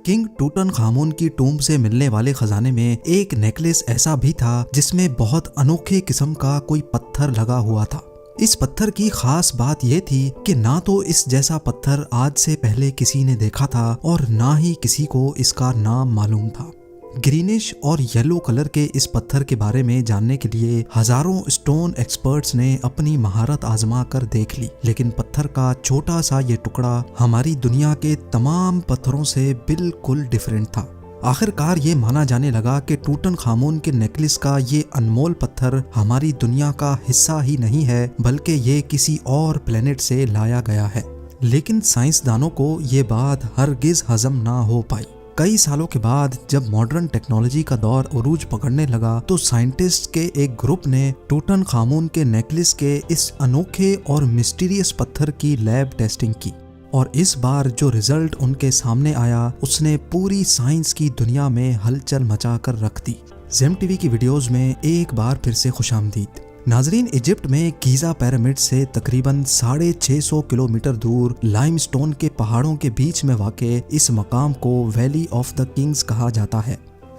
King टूटनखामुन की tomb से मिलने वाले खजाने में एक नेकलेस ऐसा भी था जिसमें बहुत अनोखे किस्म का कोई पत्थर लगा हुआ था। इस पत्थर की खास बात यह थी कि ना तो इस जैसा पत्थर आज से पहले किसी ने देखा था और ना ही किसी को इसका नाम मालूम था। ग्रीनिश और येलो कलर के इस पत्थर के बारे में जानने के लिए हजारों स्टोन एक्सपर्ट्स ने अपनी महारत आजमा कर देख ली, लेकिन पत्थर का छोटा सा ये टुकड़ा हमारी दुनिया के तमाम पत्थरों से बिल्कुल डिफरेंट था। आखिरकार ये माना जाने लगा कि टूटनखामुन के नेकलेस का ये अनमोल पत्थर हमारी दुनिया का हिस्सा ही नहीं है, बल्कि ये किसी और प्लेनेट से लाया गया है। लेकिन साइंसदानों को ये बात हरगिज हजम ना हो पाई। कई सालों के बाद जब मॉडर्न टेक्नोलॉजी का दौर उरूज पकड़ने लगा तो साइंटिस्ट के एक ग्रुप ने टूटनखामुन के नेकलेस के इस अनोखे और मिस्टीरियस पत्थर की लैब टेस्टिंग की, और इस बार जो रिजल्ट उनके सामने आया उसने पूरी साइंस की दुनिया में हलचल मचा कर रख दी। जेम टीवी की वीडियोस में एक बार फिर से खुशामदीद। नाजरीन, इजिप्ट में गीजा पिरामिड से तकरीबन 650 किलोमीटर दूर लाइमस्टोन के पहाड़ों के बीच में वाक़े इस मकाम को वैली ऑफ द किंग्स कहा जाता है।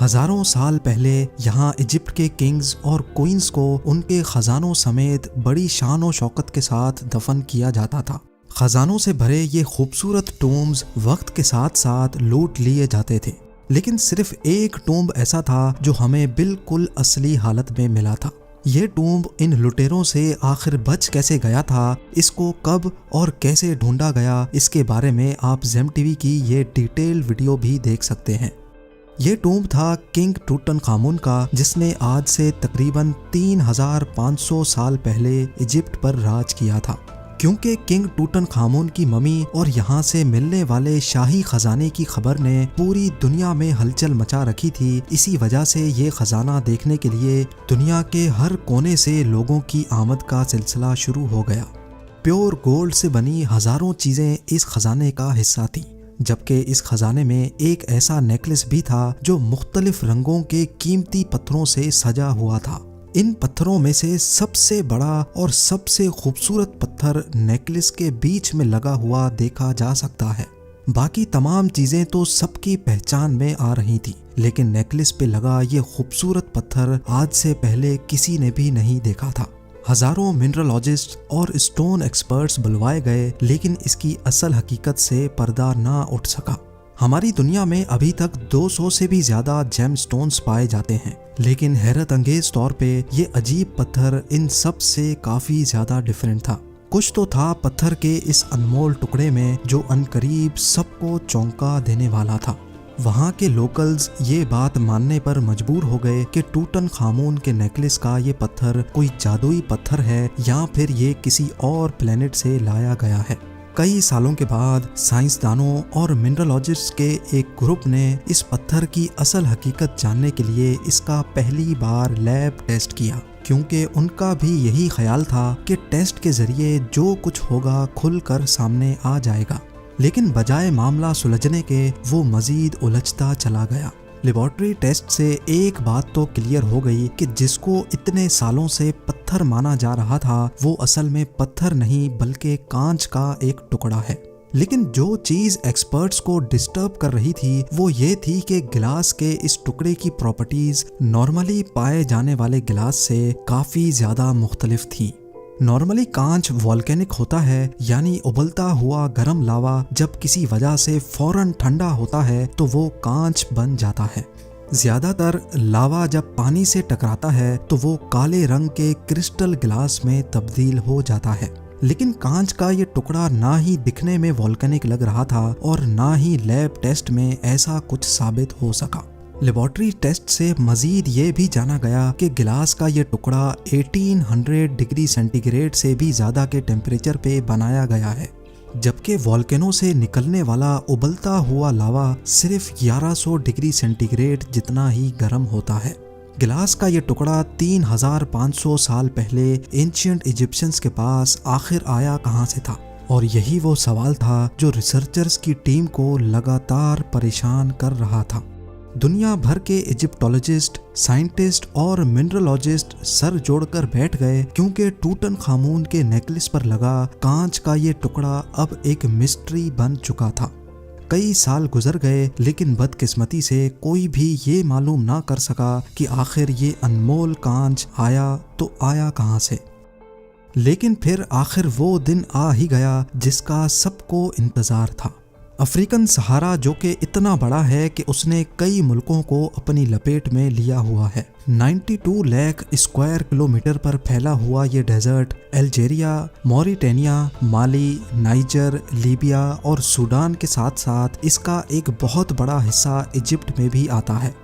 हजारों साल पहले यहाँ इजिप्ट के किंग्स और क्वींस को उनके खजानों समेत बड़ी शान और शौकत के साथ दफन किया जाता था। खजानों से भरे ये खूबसूरत टूम्स वक्त के साथ साथ लूट लिए जाते थे, लेकिन सिर्फ एक टूम्ब ऐसा था जो हमें बिल्कुल असली हालत में मिला था। ये टूम्ब इन लुटेरों से आखिर बच कैसे गया था, इसको कब और कैसे ढूंढा गया, इसके बारे में आप जेम टीवी की ये डिटेल वीडियो भी देख सकते हैं। ये टूम्ब था किंग टूटनखामुन का, जिसने आज से तकरीबन 3500 साल पहले इजिप्ट पर राज किया था। क्योंकि किंग टूटनखामुन की ममी और यहाँ से मिलने वाले शाही खजाने की खबर ने पूरी दुनिया में हलचल मचा रखी थी, इसी वजह से ये खजाना देखने के लिए दुनिया के हर कोने से लोगों की आमद का सिलसिला शुरू हो गया। प्योर गोल्ड से बनी हजारों चीजें इस खजाने का हिस्सा थी, जबकि इस खजाने में एक ऐसा नेकलेस भी था जो मुख्तलिफ रंगों के कीमती पत्थरों से सजा हुआ था। इन पत्थरों में से सबसे बड़ा और सबसे खूबसूरत पत्थर नेकलेस के बीच में लगा हुआ देखा जा सकता है। बाकी तमाम चीजें तो सबकी पहचान में आ रही थी, लेकिन नेकलेस पे लगा ये खूबसूरत पत्थर आज से पहले किसी ने भी नहीं देखा था। हजारों मिनरलॉजिस्ट और स्टोन एक्सपर्ट्स बुलवाए गए, लेकिन इसकी असल हकीकत से पर्दा ना उठ सका। हमारी दुनिया में अभी तक 200 से भी ज्यादा जेम स्टोन्स पाए जाते हैं, लेकिन हैरत अंगेज तौर पे ये अजीब पत्थर इन सब से काफी ज्यादा डिफरेंट था। कुछ तो था पत्थर के इस अनमोल टुकड़े में जो अनकरीब सबको चौंका देने वाला था। वहाँ के लोकल्स ये बात मानने पर मजबूर हो गए कि टूटनखामुन के नेकलेस का ये पत्थर कोई जादुई पत्थर है या फिर ये किसी और प्लेनेट से लाया गया है। कई सालों के बाद साइंसदानों और मिनरलॉजिस्ट्स के एक ग्रुप ने इस पत्थर की असल हकीकत जानने के लिए इसका पहली बार लैब टेस्ट किया, क्योंकि उनका भी यही ख्याल था कि टेस्ट के जरिए जो कुछ होगा खुलकर सामने आ जाएगा। लेकिन बजाय मामला सुलझने के वो मजीद उलझता चला गया। लेबोरेटरी टेस्ट से एक बात तो क्लियर हो गई कि जिसको इतने सालों से पत्थर माना जा रहा था वो असल में पत्थर नहीं बल्कि कांच का एक टुकड़ा है। लेकिन जो चीज एक्सपर्ट्स को डिस्टर्ब कर रही थी वो ये थी कि गिलास के इस टुकड़े की प्रॉपर्टीज नॉर्मली पाए जाने वाले गिलास से काफी ज्यादा मुख्तलिफ थी। नॉर्मली कांच वॉल्केनिक होता है, यानी उबलता हुआ गर्म लावा जब किसी वजह से फौरन ठंडा होता है तो वो कांच बन जाता है। ज्यादातर लावा जब पानी से टकराता है तो वो काले रंग के क्रिस्टल गिलास में तब्दील हो जाता है। लेकिन कांच का ये टुकड़ा ना ही दिखने में वॉल्केनिक लग रहा था और ना ही लैब टेस्ट में ऐसा कुछ साबित हो सका। लेबोरेटरी टेस्ट से मजीद ये भी जाना गया कि गिलास का ये टुकड़ा 1800 डिग्री सेंटीग्रेड से भी ज़्यादा के टेम्परेचर पे बनाया गया है, जबकि वॉल्केनो से निकलने वाला उबलता हुआ लावा सिर्फ 1100 डिग्री सेंटीग्रेड जितना ही गर्म होता है। गिलास का ये टुकड़ा 3500 साल पहले एंशिएंट इजिप्शियंस के पास आखिर आया कहाँ से था, और यही वो सवाल था जो रिसर्चर्स की टीम को लगातार परेशान कर रहा था। दुनिया भर के इजिप्टोलॉजिस्ट, साइंटिस्ट और मिनरलॉजिस्ट सर जोड़कर बैठ गए, क्योंकि टूटनखामुन के नेकलेस पर लगा कांच का ये टुकड़ा अब एक मिस्ट्री बन चुका था। कई साल गुजर गए, लेकिन बदकिस्मती से कोई भी ये मालूम ना कर सका कि आखिर ये अनमोल कांच आया तो आया कहाँ से। लेकिन फिर आखिर वो दिन आ ही गया जिसका सबको इंतज़ार था। अफ्रीकन सहारा, जो कि इतना बड़ा है कि उसने कई मुल्कों को अपनी लपेट में लिया हुआ है। 92 लाख स्क्वायर किलोमीटर पर फैला हुआ ये डेजर्ट अल्जीरिया, मॉरिटानिया, माली, नाइजर, लीबिया और सूडान के साथ साथ इसका एक बहुत बड़ा हिस्सा इजिप्ट में भी आता है।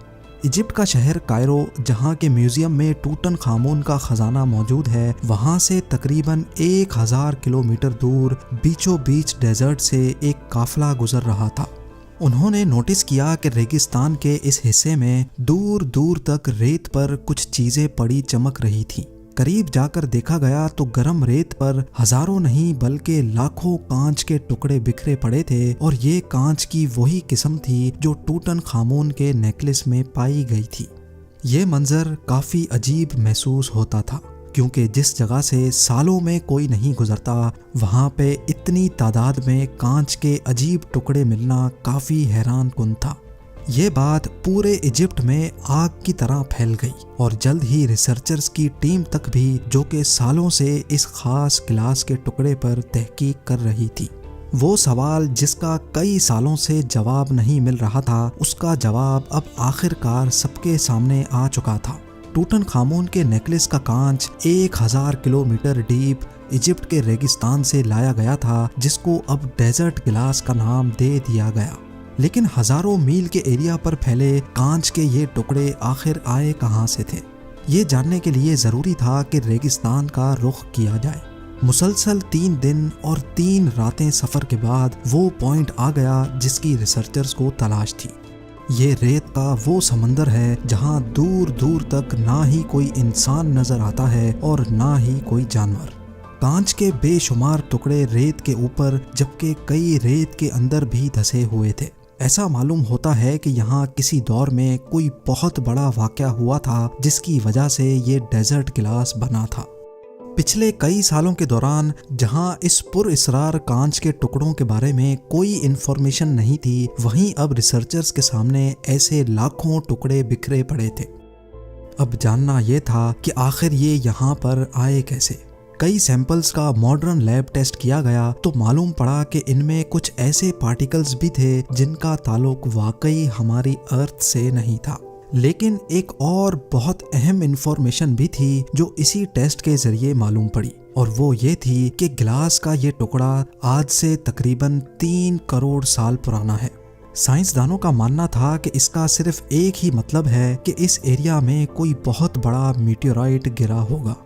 इजिप्ट का शहर कायरो, जहाँ के म्यूजियम में टूटन खामून का खजाना मौजूद है, वहाँ से तकरीबन 1000 किलोमीटर दूर बीचों बीच डेजर्ट से एक काफिला गुजर रहा था। उन्होंने नोटिस किया कि रेगिस्तान के इस हिस्से में दूर दूर तक रेत पर कुछ चीजें पड़ी चमक रही थी। करीब जाकर देखा गया तो गर्म रेत पर हजारों नहीं बल्कि लाखों कांच के टुकड़े बिखरे पड़े थे, और ये कांच की वही किस्म थी जो टूटन खामून के नेकलेस में पाई गई थी। ये मंजर काफी अजीब महसूस होता था, क्योंकि जिस जगह से सालों में कोई नहीं गुजरता, वहाँ पे इतनी तादाद में कांच के अजीब टुकड़े मिलना काफी हैरान कुन था। ये बात पूरे इजिप्ट में आग की तरह फैल गई, और जल्द ही रिसर्चर्स की टीम तक भी, जो कि सालों से इस खास गिलास के टुकड़े पर तहकीक कर रही थी। वो सवाल जिसका कई सालों से जवाब नहीं मिल रहा था, उसका जवाब अब आखिरकार सबके सामने आ चुका था। टूटन खामून के नेकलेस का कांच 1000 किलोमीटर डीप इजिप्ट के रेगिस्तान से लाया गया था, जिसको अब डेजर्ट गिलास का नाम दे दिया गया। लेकिन हजारों मील के एरिया पर फैले कांच के ये टुकड़े आखिर आए कहाँ से थे? ये जानने के लिए ज़रूरी था कि रेगिस्तान का रुख किया जाए। मुसलसल 3 दिन और 3 रातें सफ़र के बाद वो पॉइंट आ गया जिसकी रिसर्चर्स को तलाश थी। ये रेत का वो समंदर है जहाँ दूर दूर तक ना ही कोई इंसान नज़र आता है और ना ही कोई जानवर। कांच के बेशुमार टुकड़े रेत के ऊपर, जबकि कई रेत के अंदर भी धंसे हुए थे। ऐसा मालूम होता है कि यहाँ किसी दौर में कोई बहुत बड़ा वाक़या हुआ था, जिसकी वजह से ये डेजर्ट गिलास बना था। पिछले कई सालों के दौरान जहाँ इस पुरअसरार कांच के टुकड़ों के बारे में कोई इन्फॉर्मेशन नहीं थी, वहीं अब रिसर्चर्स के सामने ऐसे लाखों टुकड़े बिखरे पड़े थे। अब जानना यह था कि आखिर ये यहाँ पर आए कैसे। कई सैंपल्स का मॉडर्न लैब टेस्ट किया गया तो मालूम पड़ा कि इनमें कुछ ऐसे पार्टिकल्स भी थे जिनका ताल्लुक वाकई हमारी अर्थ से नहीं था। लेकिन एक और बहुत अहम इंफॉर्मेशन भी थी जो इसी टेस्ट के जरिए मालूम पड़ी, और वो ये थी कि गिलास का ये टुकड़ा आज से तकरीबन 3 करोड़ साल पुराना है। साइंसदानों का मानना था कि इसका सिर्फ एक ही मतलब है कि इस एरिया में कोई बहुत बड़ा मीटियोराइट गिरा होगा।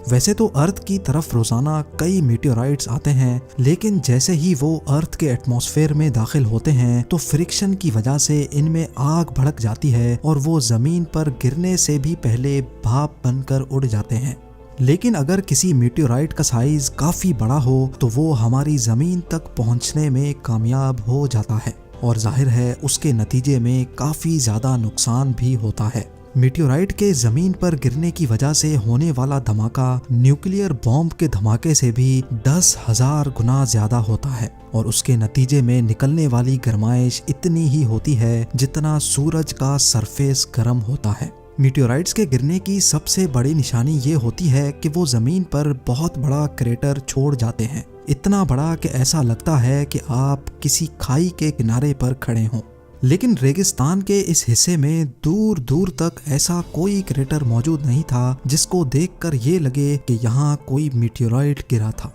वैसे तो अर्थ की तरफ रोजाना कई मीटियोराइट्स आते हैं, लेकिन जैसे ही वो अर्थ के एटमॉस्फेयर में दाखिल होते हैं तो फ्रिक्शन की वजह से इनमें आग भड़क जाती है और वो जमीन पर गिरने से भी पहले भाप बनकर उड़ जाते हैं। लेकिन अगर किसी मीटियोराइट का साइज काफी बड़ा हो तो वो हमारी जमीन तक पहुंचने में कामयाब हो जाता है, और जाहिर है उसके नतीजे में काफी ज्यादा नुकसान भी होता है। मीटियोराइट के जमीन पर गिरने की वजह से होने वाला धमाका न्यूक्लियर बॉम्ब के धमाके से भी 10,000 गुना ज्यादा होता है, और उसके नतीजे में निकलने वाली गर्माइश इतनी ही होती है जितना सूरज का सरफेस गर्म होता है। मीटियोराइट्स के गिरने की सबसे बड़ी निशानी ये होती है कि वो जमीन पर बहुत बड़ा क्रेटर छोड़ जाते हैं, इतना बड़ा कि ऐसा लगता है कि आप किसी खाई के किनारे पर खड़े हों। लेकिन रेगिस्तान के इस हिस्से में दूर दूर तक ऐसा कोई क्रेटर मौजूद नहीं था जिसको देखकर ये लगे कि यहाँ कोई मीटियोराइट गिरा था।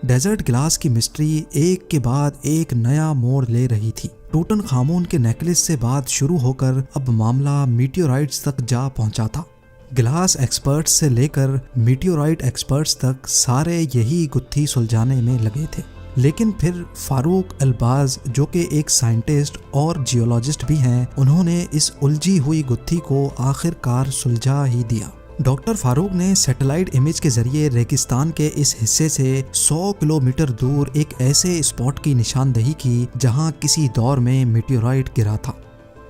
डेजर्ट गिलास की मिस्ट्री एक के बाद एक नया मोड़ ले रही थी। टूटन खामून के नेकलेस से बात शुरू होकर अब मामला मीटियोराइट्स तक जा पहुंचा था। गिलास एक्सपर्ट्स से लेकर मीटियोराइट एक्सपर्ट्स तक सारे यही गुत्थी सुलझाने में लगे थे। लेकिन फिर फारूक अल्बाज, जो कि एक साइंटिस्ट और जियोलॉजिस्ट भी हैं, उन्होंने इस उलझी हुई गुत्थी को आखिरकार सुलझा ही दिया। डॉक्टर फारूक ने सैटेलाइट इमेज के जरिए रेगिस्तान के इस हिस्से से 100 किलोमीटर दूर एक ऐसे स्पॉट की निशानदेही की जहां किसी दौर में मीटियोराइट गिरा था।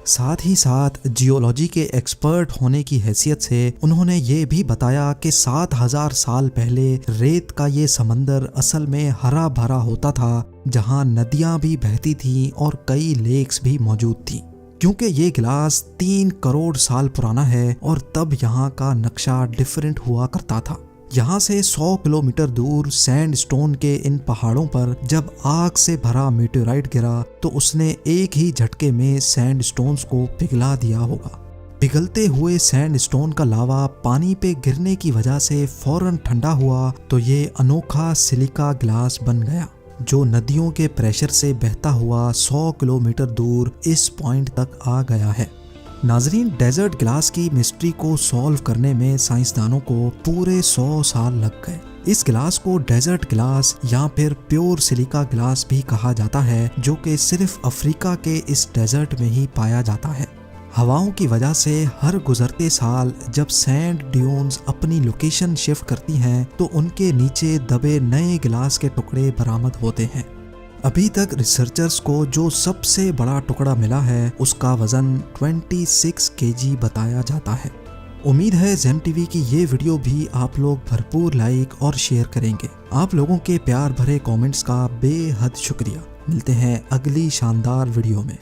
साथ ही साथ जियोलॉजी के एक्सपर्ट होने की हैसियत से उन्होंने ये भी बताया कि 7000 साल पहले रेत का ये समंदर असल में हरा भरा होता था, जहाँ नदियाँ भी बहती थीं और कई लेक्स भी मौजूद थीं। क्योंकि ये गिलास 3 करोड़ साल पुराना है और तब यहाँ का नक्शा डिफरेंट हुआ करता था। यहाँ से 100 किलोमीटर दूर सैंडस्टोन के इन पहाड़ों पर जब आग से भरा मेटेराइट गिरा तो उसने एक ही झटके में सैंडस्टोन्स को पिघला दिया होगा। पिघलते हुए सैंडस्टोन का लावा पानी पे गिरने की वजह से फौरन ठंडा हुआ तो ये अनोखा सिलिका ग्लास बन गया, जो नदियों के प्रेशर से बहता हुआ 100 किलोमीटर दूर इस पॉइंट तक आ गया है। नाजरीन, डेजर्ट ग्लास की मिस्ट्री को सॉल्व करने में साइंसदानों को पूरे 100 साल लग गए। इस ग्लास को डेजर्ट ग्लास या फिर प्योर सिलिका ग्लास भी कहा जाता है, जो कि सिर्फ अफ्रीका के इस डेजर्ट में ही पाया जाता है। हवाओं की वजह से हर गुजरते साल जब सैंड ड्यून्स अपनी लोकेशन शिफ्ट करती हैं तो उनके नीचे दबे नए ग्लास के टुकड़े बरामद होते हैं। अभी तक रिसर्चर्स को जो सबसे बड़ा टुकड़ा मिला है उसका वजन 26 केजी बताया जाता है। उम्मीद है जेम टीवी की ये वीडियो भी आप लोग भरपूर लाइक और शेयर करेंगे। आप लोगों के प्यार भरे कमेंट्स का बेहद शुक्रिया। मिलते हैं अगली शानदार वीडियो में।